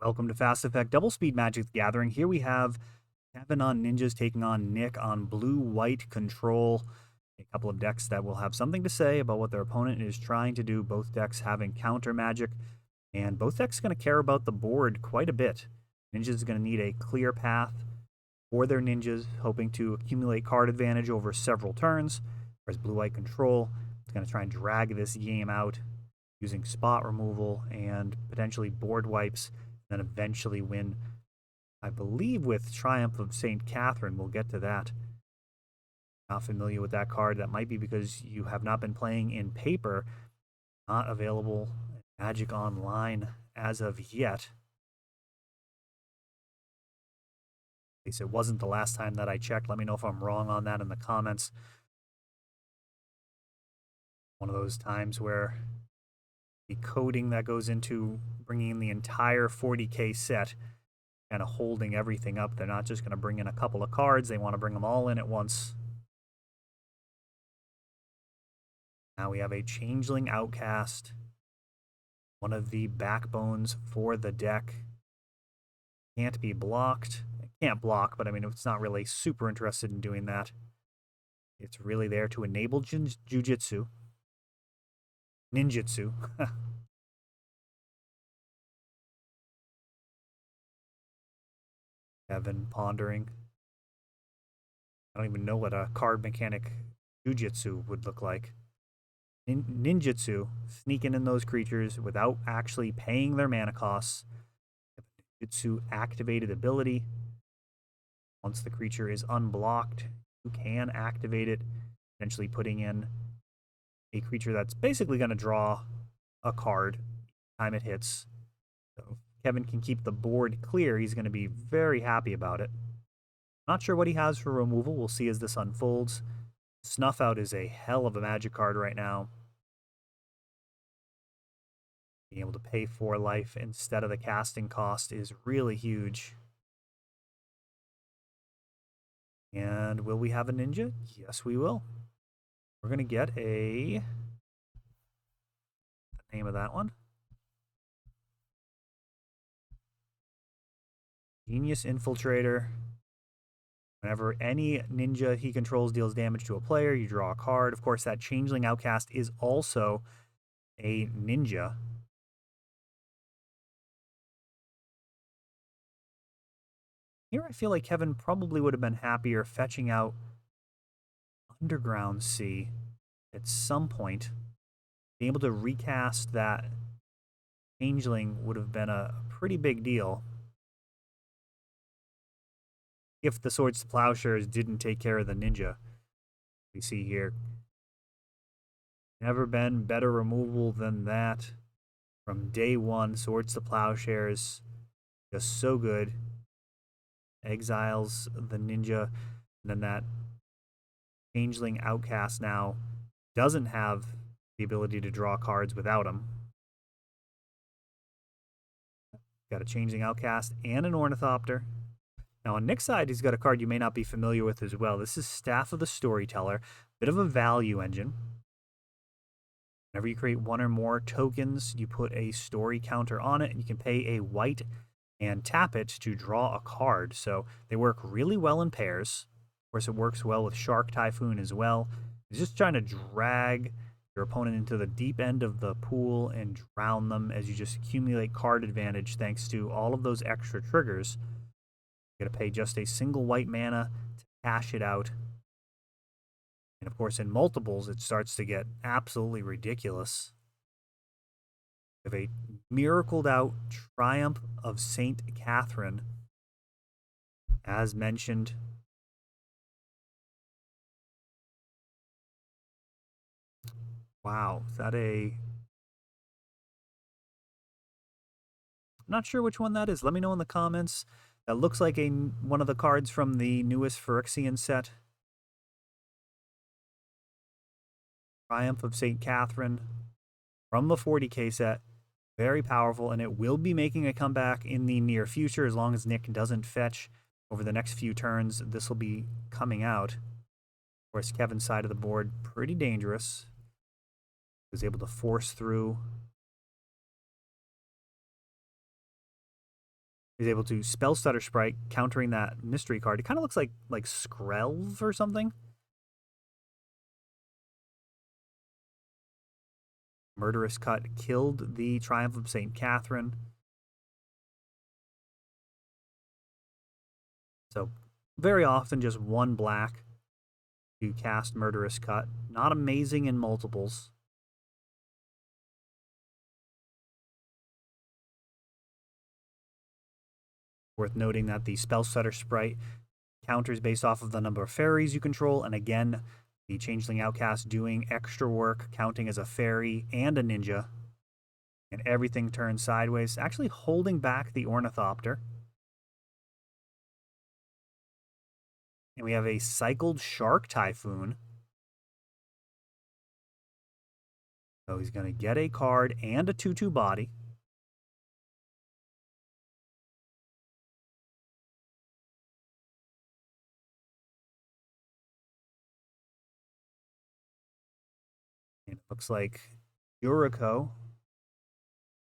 Welcome to Fast Effect Double Speed Magic the Gathering. Here we have Kevin on Ninjas taking on Nick on blue-white control. A couple of decks that will have something to say about what their opponent is trying to do. Both decks having counter magic, and both decks going to care about the board quite a bit. Ninjas is going to need a clear path for their ninjas, hoping to accumulate card advantage over several turns, whereas blue-white control is going to try and drag this game out using spot removal and potentially board wipes, then eventually win, I believe, with Triumph of St. Catherine. We'll get to that. Not familiar with that card. That might be because you have not been playing in paper. Not available in Magic Online as of yet. At least it wasn't the last time that I checked. Let me know if I'm wrong on that in the comments. One of those times where the coding that goes into bringing in the entire 40K set, kind of holding everything up. They're not just going to bring in a couple of cards. They want to bring them all in at once. Now we have a Changeling Outcast, one of the backbones for the deck. Can't be blocked. It can't block, but I mean, it's not really super interested in doing that. It's really there to enable Jujitsu. Ninjutsu. Kevin pondering. I don't even know what a card mechanic Jujitsu would look like. Ninjutsu, sneaking in those creatures without actually paying their mana costs. Ninjutsu activated ability. Once the creature is unblocked, you can activate it, essentially putting in a creature that's basically going to draw a card each time it hits. So if Kevin can keep the board clear, he's going to be very happy about it. Not sure what he has for removal. We'll see as this unfolds. Snuff Out is a hell of a magic card right now. Being able to pay 4 life instead of the casting cost is really huge. And will we have a ninja? Yes, we will. We're going to get the name of that one. Genius Infiltrator. Whenever any ninja he controls deals damage to a player, you draw a card. Of course, that Changeling Outcast is also a ninja. Here I feel like Kevin probably would have been happier fetching out Underground Sea at some point. Being able to recast that Changeling would have been a pretty big deal if the Swords to Plowshares didn't take care of the ninja. We see here. Never been better removal than that. From day one, Swords to Plowshares, just so good. Exiles the ninja, and then that Changeling Outcast now doesn't have the ability to draw cards without him. Got a Changeling Outcast and an Ornithopter. Now on Nick's side, he's got a card you may not be familiar with as well. This is Staff of the Storyteller, bit of a value engine. Whenever you create one or more tokens, you put a story counter on it, and you can pay a white and tap it to draw a card. So they work really well in pairs. Of course, it works well with Shark Typhoon as well. It's just trying to drag your opponent into the deep end of the pool and drown them as you just accumulate card advantage thanks to all of those extra triggers. You're going to pay just a single white mana to cash it out. And of course, in multiples, it starts to get absolutely ridiculous. We have a miracled out Triumph of St. Catherine. As mentioned, wow, is that a... I'm not sure which one that is. Let me know in the comments. That looks like one of the cards from the newest Phyrexian set. Triumph of St. Catherine from the 40K set. Very powerful, and it will be making a comeback in the near future as long as Nick doesn't fetch over the next few turns. This will be coming out. Of course, Kevin's side of the board, pretty dangerous. He was able to force through He's able to spell Stutter Sprite, countering that mystery card. It kind of looks like Skrelv or something. Murderous Cut killed the Triumph of St. Catherine. So very often just one black to cast Murderous Cut. Not amazing in multiples. Worth noting that the Spell Stutter Sprite counters based off of the number of fairies you control, and again, the Changeling Outcast doing extra work, counting as a fairy and a ninja. And everything turns sideways, actually holding back the Ornithopter. And we have a cycled Shark Typhoon. So he's going to get a card and a 2/2 body. And it looks like Yuriko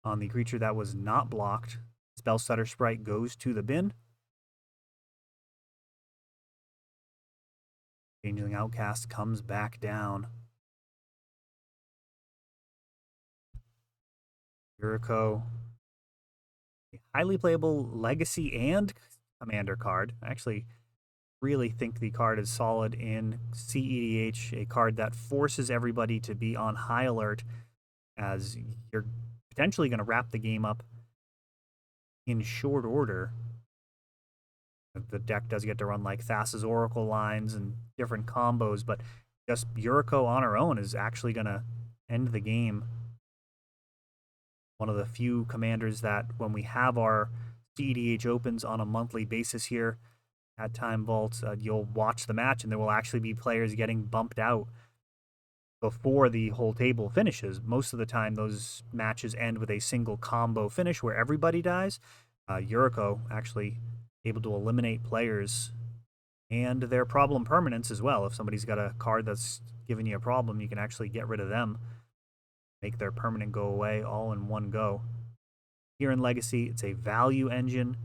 on the creature that was not blocked. Spell Stutter Sprite goes to the bin. Changeling Outcast comes back down. Yuriko, a highly playable Legacy and Commander card. I actually really think the card is solid in cEDH, a card that forces everybody to be on high alert as you're potentially going to wrap the game up in short order. The deck does get to run like Thassa's Oracle lines and different combos, but just Yuriko on her own is actually going to end the game. One of the few commanders that when we have our cEDH opens on a monthly basis here at Time Vault, you'll watch the match and there will actually be players getting bumped out before the whole table finishes. Most of the time, those matches end with a single combo finish where everybody dies. Yuriko actually able to eliminate players and their problem permanents as well. If somebody's got a card that's giving you a problem, you can actually get rid of them, make their permanent go away all in one go. Here in Legacy, it's a value engine.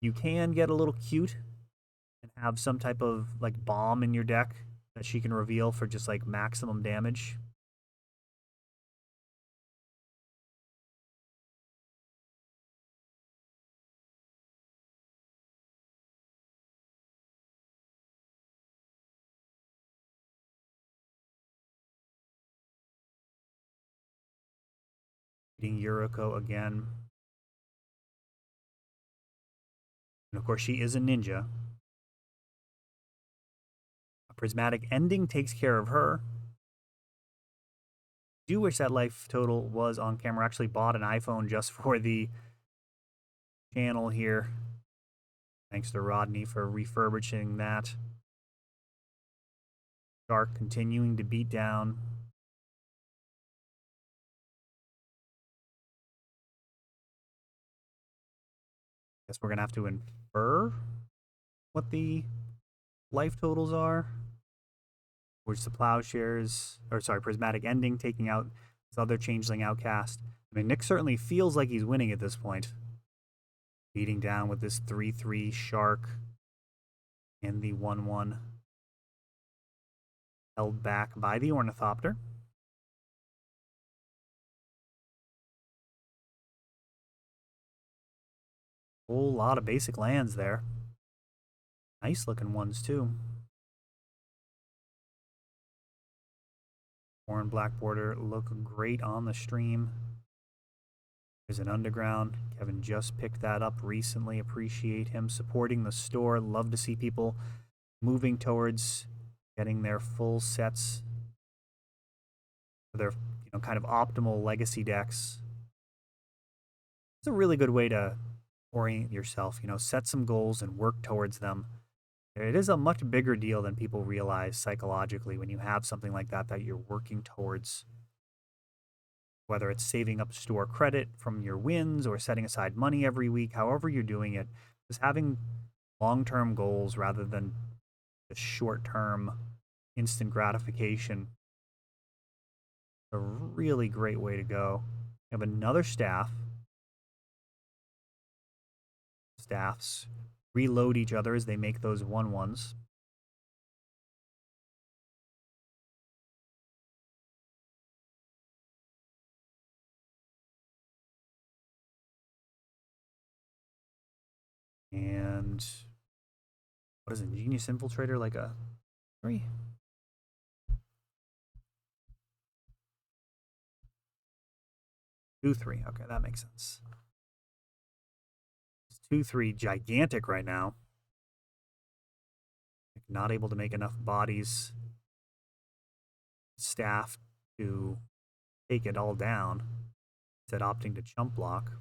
You can get a little cute and have some type of like bomb in your deck that she can reveal for just like maximum damage. Beating Yuriko again. And of course, she is a ninja. A prismatic ending takes care of her. I do wish that life total was on camera. I actually bought an iPhone just for the channel here. Thanks to Rodney for refurbishing that. Shark continuing to beat down. Guess we're going to have to infer what the life totals are. Which the Plowshares, or sorry, Prismatic Ending taking out this other Changeling Outcast. I mean, Nick certainly feels like he's winning at this point. Beating down with this 3/3 Shark and the 1/1. Held back by the Ornithopter. Whole lot of basic lands there. Nice looking ones too. Orange black border look great on the stream. There's an underground. Kevin just picked that up recently. Appreciate him supporting the store. Love to see people moving towards getting their full sets for their kind of optimal legacy decks. It's a really good way to orient yourself, set some goals and work towards them. It is a much bigger deal than people realize psychologically when you have something like that that you're working towards. Whether it's saving up store credit from your wins or setting aside money every week, however you're doing it, just having long-term goals rather than the short-term instant gratification. A really great way to go. We have another staff. staffs reload each other as they make those 1/1s. And what is Ingenious Infiltrator, like a 3? 2/3. Okay, that makes sense. It's 2/3 gigantic right now. Not able to make enough bodies, staff to take it all down. Instead, opting to chump block.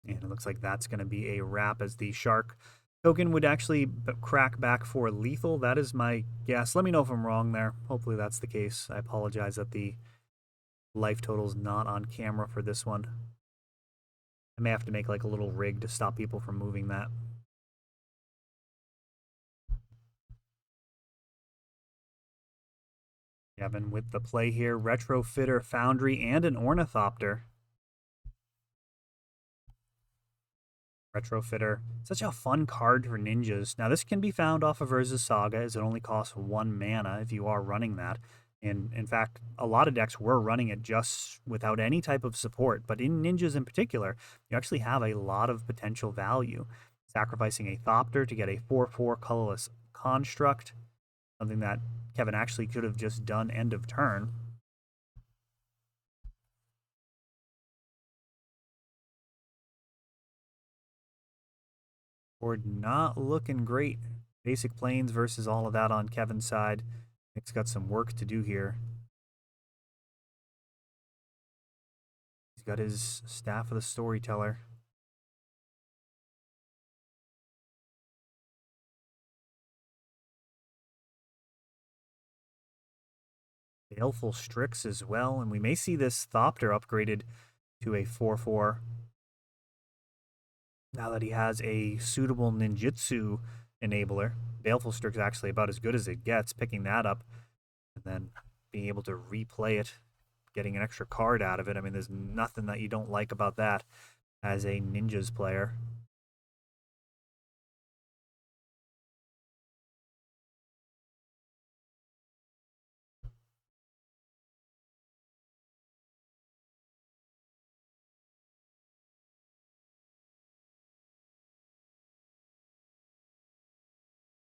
And it looks like that's going to be a wrap, as the shark token would actually crack back for lethal. That is my guess. Let me know if I'm wrong there. Hopefully that's the case. I apologize that the life total's not on camera for this one. I may have to make like a little rig to stop people from moving that. Kevin with the play here. Retrofitter, Foundry, and an Ornithopter. Retrofitter, such a fun card for ninjas. Now this can be found off of Urza's Saga, as it only costs 1 mana if you are running that. And in fact, a lot of decks were running it just without any type of support. But in ninjas in particular, you actually have a lot of potential value. Sacrificing a Thopter to get a 4/4 colorless construct, something that Kevin actually could have just done end of turn. Board not looking great. Basic planes versus all of that on Kevin's side. Nick's got some work to do here. He's got his Staff of the Storyteller. Baleful Strix as well, and we may see this Thopter upgraded to a 4/4 now that he has a suitable ninjutsu enabler. Baleful Strix is actually about as good as it gets, picking that up and then being able to replay it, getting an extra card out of it. I mean, there's nothing that you don't like about that as a ninjas player.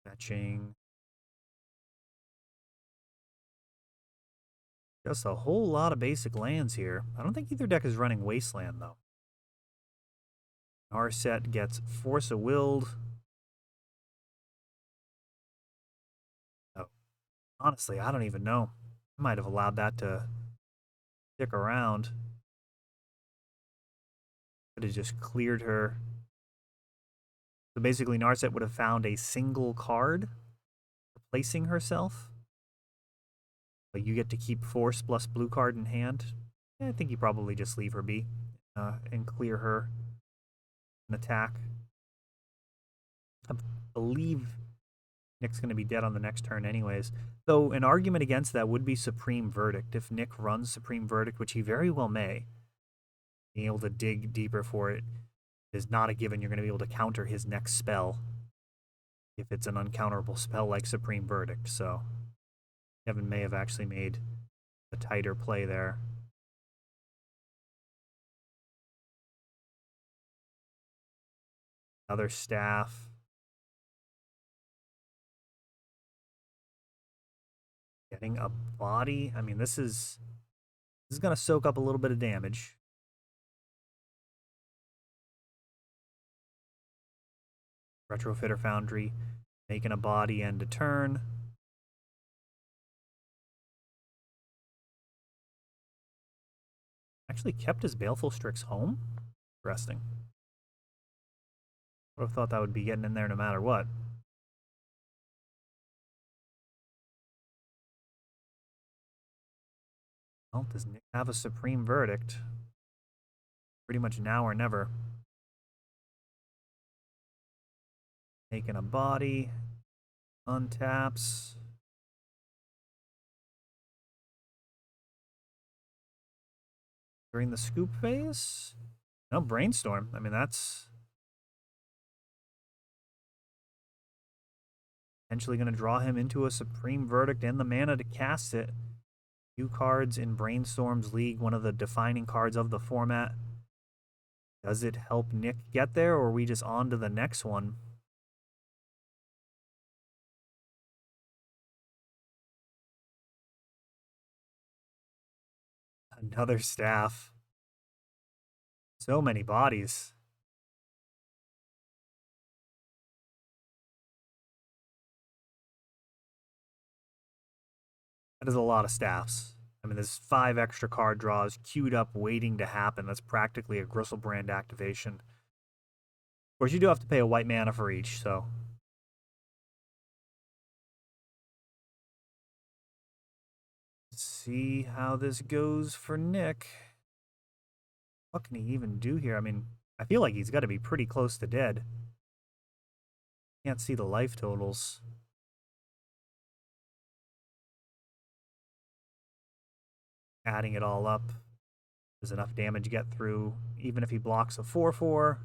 Fetching. Just a whole lot of basic lands here. I don't think either deck is running Wasteland, though. Our set gets Force of Willed. Oh, honestly, I don't even know. I might have allowed that to stick around. Could have just cleared her. So basically, Narset would have found a single card replacing herself. But you get to keep Force plus blue card in hand. I think you probably just leave her be and clear her an attack. I believe Nick's going to be dead on the next turn anyways. Though an argument against that would be Supreme Verdict. If Nick runs Supreme Verdict, which he very well may, being able to dig deeper for it is not a given you're going to be able to counter his next spell if it's an uncounterable spell like Supreme Verdict. So Kevin may have actually made a tighter play there. Another staff. Getting a body. I mean, this is going to soak up a little bit of damage. Retrofitter Foundry making a body end a turn. Actually kept his Baleful Strix home. Interesting. Would have thought that would be getting in there no matter what. Well, does Nick have a Supreme Verdict? Pretty much now or never. Making a body. Untaps. During the scoop phase? No, Brainstorm. I mean, that's potentially going to draw him into a Supreme Verdict and the mana to cast it. Few cards in Brainstorm's League, one of the defining cards of the format. Does it help Nick get there, or are we just on to the next one? Another staff. So many bodies. That is a lot of staffs. I mean, there's 5 extra card draws queued up waiting to happen. That's practically a Gristlebrand activation. Of course, you do have to pay a white mana for each, so. Let's see how this goes for Nick. What can he even do here? I mean, I feel like he's got to be pretty close to dead. Can't see the life totals. Adding it all up. Does enough damage get through? Even if he blocks a 4/4,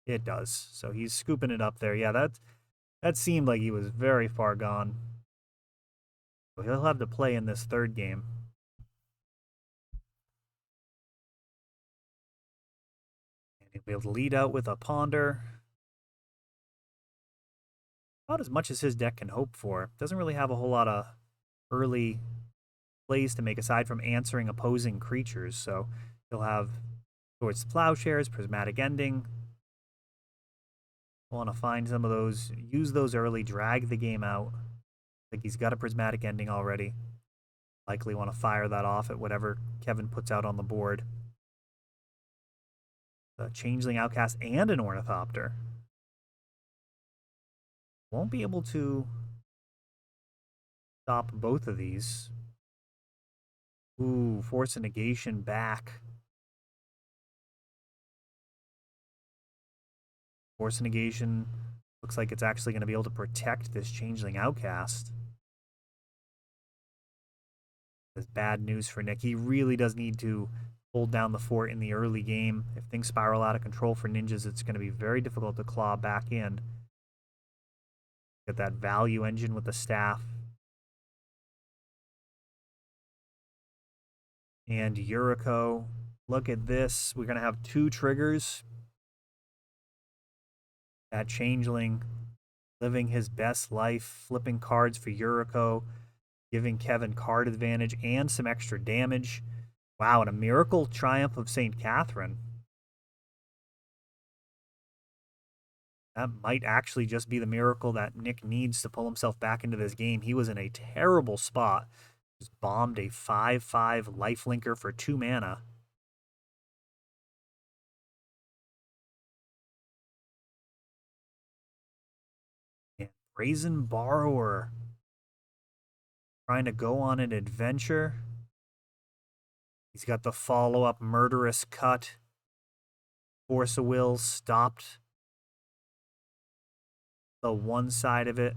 it does. So he's scooping it up there. Yeah, that seemed like he was very far gone. So he'll have to play in this third game. And he'll be able to lead out with a Ponder. About as much as his deck can hope for. Doesn't really have a whole lot of early plays to make aside from answering opposing creatures. So he'll have Towards Plowshares, Prismatic Ending. Want to find some of those, use those early, drag the game out. I think he's got a Prismatic Ending already. Likely want to fire that off at whatever Kevin puts out on the board. A Changeling Outcast and an Ornithopter. Won't be able to stop both of these. Ooh, Force of Negation back. Force of Negation looks like it's actually going to be able to protect this Changeling Outcast. That's bad news for Nick. He really does need to hold down the fort in the early game. If things spiral out of control for ninjas, it's going to be very difficult to claw back in. Get that value engine with the staff. And Yuriko. Look at this. We're going to have 2 triggers. That Changeling living his best life, flipping cards for Yuriko, giving Kevin card advantage and some extra damage. Wow, and a Miracle Triumph of St. Catherine. That might actually just be the miracle that Nick needs to pull himself back into this game. He was in a terrible spot. Just bombed a 5/5 lifelinker for 2 mana. And Brazen Borrower. Trying to go on an adventure. He's got the follow-up Murderous Cut. Force of Will stopped the one side of it.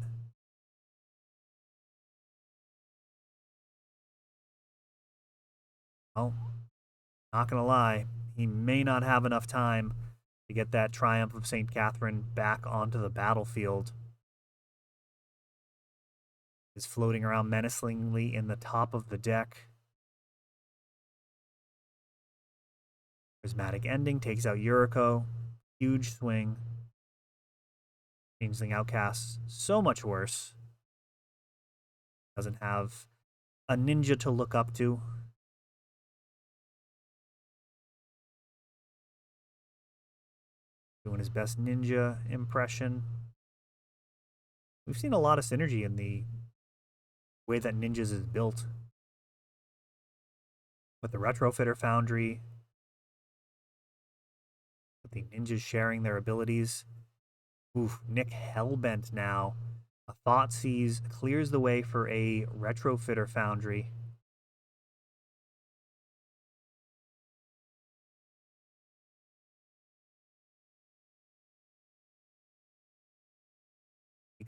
Oh, not gonna lie, he may not have enough time to get that Triumph of St. Catherine back onto the battlefield. Is floating around menacingly in the top of the deck. Prismatic Ending takes out Yuriko. Huge swing. Changeling Outcast, so much worse. Doesn't have a ninja to look up to. Doing his best ninja impression. We've seen a lot of synergy in the way that Ninjas is built. With the Retrofitter Foundry. With the ninjas sharing their abilities. Oof, Nick hellbent now. A Thoughtseize clears the way for a Retrofitter Foundry.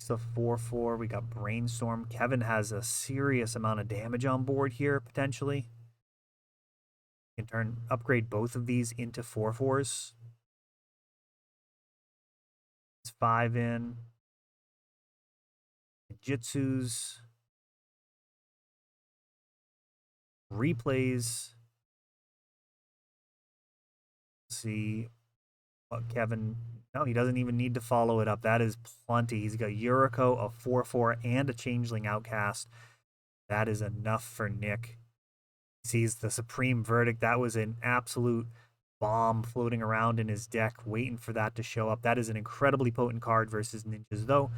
It's a 4/4. We got Brainstorm. Kevin has a serious amount of damage on board here, potentially. You can upgrade both of these into 4/4s. It's 5 in. Jitsus. Replays. Let's see what Kevin. No, he doesn't even need to follow it up. That is plenty. He's got Yuriko, a 4/4, and a Changeling Outcast. That is enough for Nick. He sees the Supreme Verdict. That was an absolute bomb floating around in his deck, waiting for that to show up. That is an incredibly potent card versus ninjas, though.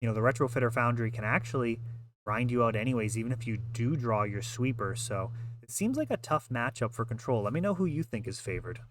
You know, the Retrofitter Foundry can actually grind you out anyways, even if you do draw your sweeper. So it seems like a tough matchup for Control. Let me know who you think is favored.